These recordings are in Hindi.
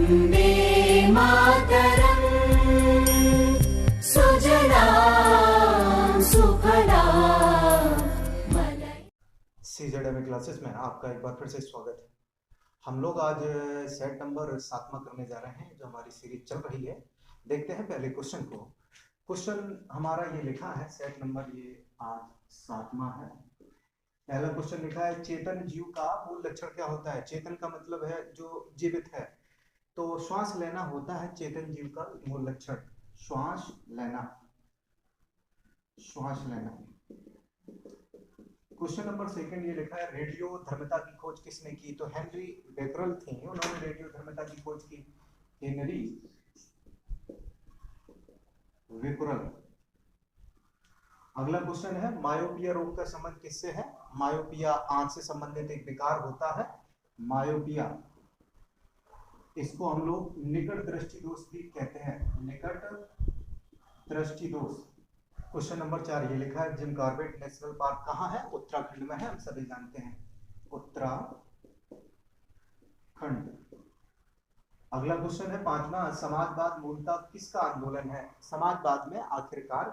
वन्दे मातरम् सुजलां सुफलां CZMA क्लासेस में आपका एक बार फिर से स्वागत है। हम लोग आज सेट नंबर 7वां करने जा रहे हैं जो हमारी सीरीज चल रही है। देखते हैं पहले क्वेश्चन को। क्वेश्चन हमारा ये लिखा है, सेट नंबर ये आज 7वां है। पहला क्वेश्चन लिखा है, चेतन जीव का मूल लक्षण क्या होता है। चेतन का मतलब है जो जीवित है, तो श्वास लेना होता है चेतन जीव का मूल लक्षण। श्वास लेना, श्वास लेना। क्वेश्चन नंबर सेकंड ये लिखा है, रेडियो धर्मिता की खोज किसने की। तो हेनरी बेकरल थी, उन्होंने रेडियो धर्मिता की खोज की। Henry Becquerel. अगला क्वेश्चन है, मायोपिया रोग का संबंध किससे है। मायोपिया आंख से संबंधित एक विकार होता है, मायोपिया। इसको हम लोग निकट दृष्टि दोष भी कहते हैं, निकट दृष्टि दोष। क्वेश्चन नंबर 4 ये लिखा है, जिम कॉर्बेट नेशनल पार्क कहाँ है। उत्तराखंड में है, हम सभी जानते हैं, उत्तराखंड। अगला क्वेश्चन है 5वां, समाजवाद मूलतः किसका आंदोलन है। समाजवाद में आखिरकार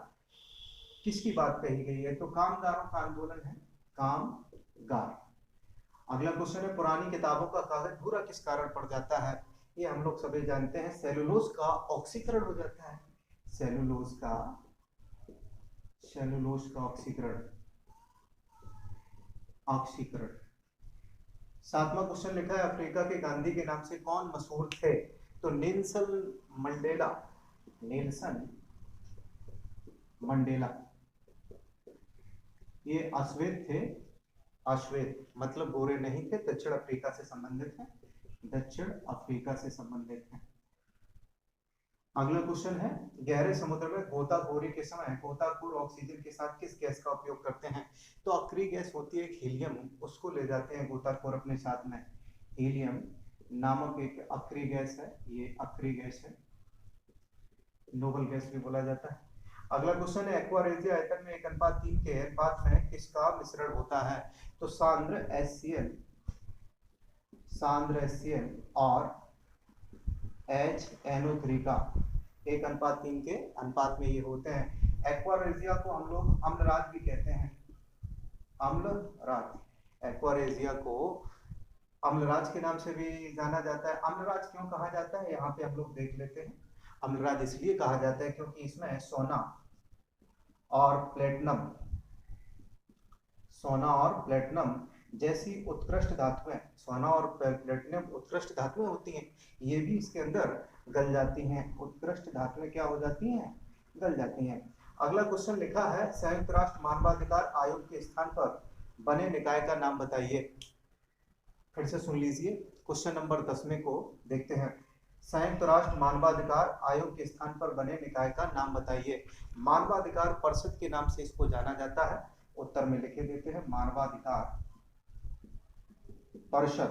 किसकी बात कही गई है। तो कामगारों का आंदोलन है, कामगार। अगला क्वेश्चन है, पुरानी किताबों का कागज भूरा किस कारण पड़ जाता है। ये हम लोग सभी जानते हैं, सेलुलोज का ऑक्सीकरण हो जाता है। सेलुलोज का ऑक्सीकरण, ऑक्सीकरण। 7वां क्वेश्चन लिखा है, अफ्रीका के गांधी के नाम से कौन मशहूर थे। तो नेल्सन मंडेला, नेल्सन मंडेला। ये अश्वेत थे, अश्वेत मतलब गोरे नहीं थे, दक्षिण अफ्रीका से संबंधित हैं, दक्षिण अफ्रीका से संबंधित हैं। अगला क्वेश्चन है, गहरे समुद्र में गोताखोरी के समय गोताखोर ऑक्सीजन के साथ किस गैस का उपयोग करते हैं। तो अक्रिय गैस होती है हीलियम, उसको ले जाते हैं गोताखोर अपने साथ में। हीलियम नामक एक अक्रिय गैस है, ये अक्रिय गैस है, नोबल गैस भी बोला जाता है। अगला क्वेश्चन है, एक्वारेजिया आयतन में 1:3 के अनुपात में किसका मिश्रण होता है। तो सांद्र HCl, सांद्र HCl और HNO3 का 1:3 के अनुपात में ये होते हैं। एक्वारेजिया को हम लोग अम्लराज भी कहते हैं, अम्लराज। एक्वारेजिया को अम्लराज के नाम से भी जाना जाता है। अम्लराज क्यों कहा जाता है, यहाँ पे हम लोग देख लेते हैं। अम्लराज इसलिए कहा जाता है क्योंकि इसमें सोना और प्लेटिनम, सोना और प्लेटिनम जैसी उत्कृष्ट धातुएं, सोना और प्लेटिनम उत्कृष्ट धातुएं होती हैं, ये भी इसके अंदर गल जाती हैं। उत्कृष्ट धातुएं क्या हो जाती हैं, गल जाती हैं। अगला क्वेश्चन लिखा है, संयुक्त राष्ट्र मानवाधिकार आयोग के स्थान पर बने निकाय का नाम बताइए। फिर से सुन लीजिए, क्वेश्चन नंबर 10वें को देखते हैं। संयुक्त राष्ट्र मानवाधिकार आयोग के स्थान पर बने निकाय का नाम बताइए। मानवाधिकार परिषद के नाम से इसको जाना जाता है। उत्तर में लिखे देते हैं, मानवाधिकार परिषद।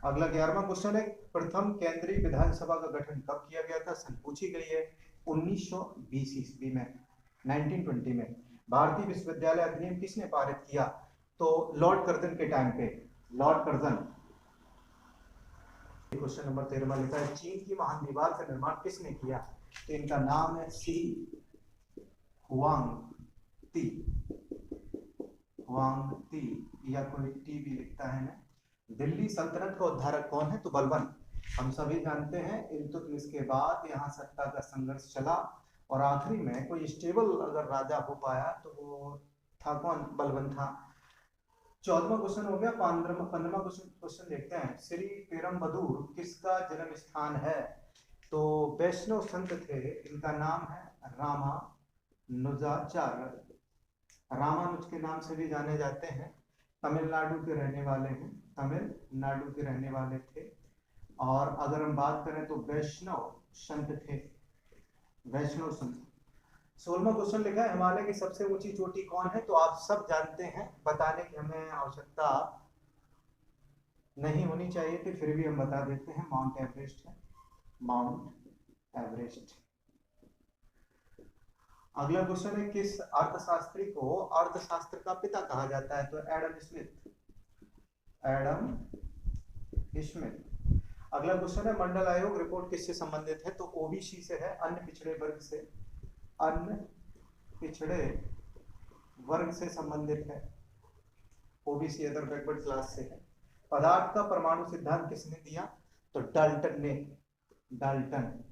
अगला 11वां क्वेश्चन है, प्रथम केंद्रीय विधानसभा का गठन कब किया गया था। सन पूछी गई है 1920 ईस्वी में, 1920 में। भारतीय विश्वविद्यालय अधिनियम किसने पारित किया। तो लॉर्ड कर्जन के टाइम पे, लॉर्ड कर्जन। क्वेश्चन नंबर 13 लिखा है, चीन की महान दीवार का निर्माण किसने किया। तो इनका नाम है सी हुआंगती, हुआंगती या कोई टी भी लिखता है ना। दिल्ली सल्तनत का उद्धारक कौन है। तो बलबन। हम सभी जानते हैं इल्तुतमिश के बाद यहाँ सत्ता का संघर्ष चला और आखिरी में कोई स्टेबल अगर राजा हो पाया तो वो था कौन, बलबन था। 14वां क्वेश्चन हो गया। 15वां क्वेश्चन देखते हैं, श्री पेरुम्बदूर किसका जन्म स्थान है। तो वैष्णव संत थे, इनका नाम है रामानुजाचार्य, रामानुज के नाम से भी जाने जाते हैं। तमिलनाडु के रहने वाले हैं, तमिलनाडु के रहने वाले थे। और अगर हम बात करें तो वैष्णव संत थे, वैष्णव संत। 16वां क्वेश्चन लिखा है, हिमालय की सबसे ऊंची चोटी कौन है। तो आप सब जानते हैं, बताने की हमें आवश्यकता नहीं होनी चाहिए थी, फिर भी हम बता देते हैं, माउंट एवरेस्ट है, माउंट एवरेस्ट। अगला क्वेश्चन है, किस अर्थशास्त्री को अर्थशास्त्र का पिता कहा जाता है। तो एडम स्मिथ, एडम इसमें अगला क्वेश्चन है मंडल आयोग रिपोर्ट किससे संबंधित है? तो ओबीसी से है, अन्य पिछड़े वर्ग से, अन्य पिछड़े वर्ग से संबंधित है, ओबीसी अदर बैकवर्ड क्लास से है। पदार्थ का परमाणु सिद्धांत किसने दिया? तो डाल्टन ने, डाल्टन।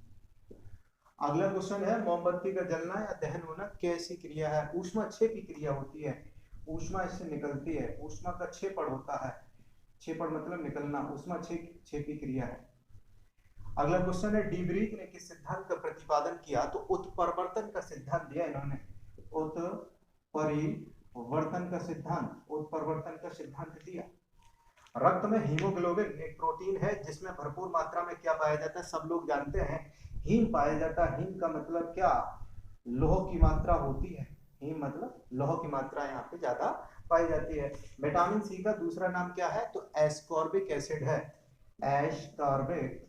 अगला क्वेश्चन है मोमबत्ती का जलना या दहन होना कैसी क्रिया है? ऊष्मा क्षेपी क्रिया होती है, ऊष्मा इससे निकलती है, ऊष्मा का क्षेपण होता है, क्षेपण मतलब निकलना, ऊष्मा क्षेपी क्रिया है। अगला क्वेश्चन है डी ब्रीथ ने किस सिद्धांत का प्रतिपादन किया? तो उत्परिवर्तन का सिद्धांत दिया इन्होंने, उत्परिवर्तन का सिद्धांत, उत्परिवर्तन का सिद्धांत दिया। रक्त में हीमोग्लोबिन एक प्रोटीन है जिसमें भरपूर मात्रा में क्या पाया जाता है? सब लोग जानते हैं, हीम पाया जाता है। हीम का मतलब क्या? लौह की मात्रा होती है, हीम मतलब लौह की मात्रा यहाँ पे ज्यादा पाई जाती है। विटामिन सी का दूसरा नाम क्या है? तो एस्कॉर्बिक एसिड है, एस्कॉर्बिक,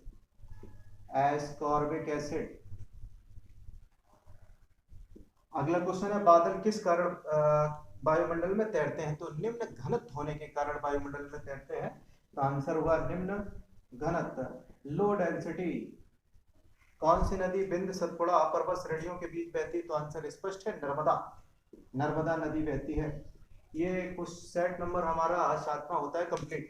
एस्कॉर्बिक एसिड। अगला क्वेश्चन है बादल किस कारण वायुमंडल में तैरते हैं? तो निम्न घनत्व होने के कारण वायुमंडल में तैरते हैं। तो आंसर हुआ निम्न घनत्व, लो डेंसिटी। कौन सी नदी बिंद सतपुड़ा पर्वत श्रेणियों के बीच बहती है? तो आंसर स्पष्ट है, नर्मदा, नर्मदा नदी बहती है। ये कुछ सेट नंबर हमारा 7वां होता है कंप्लीट।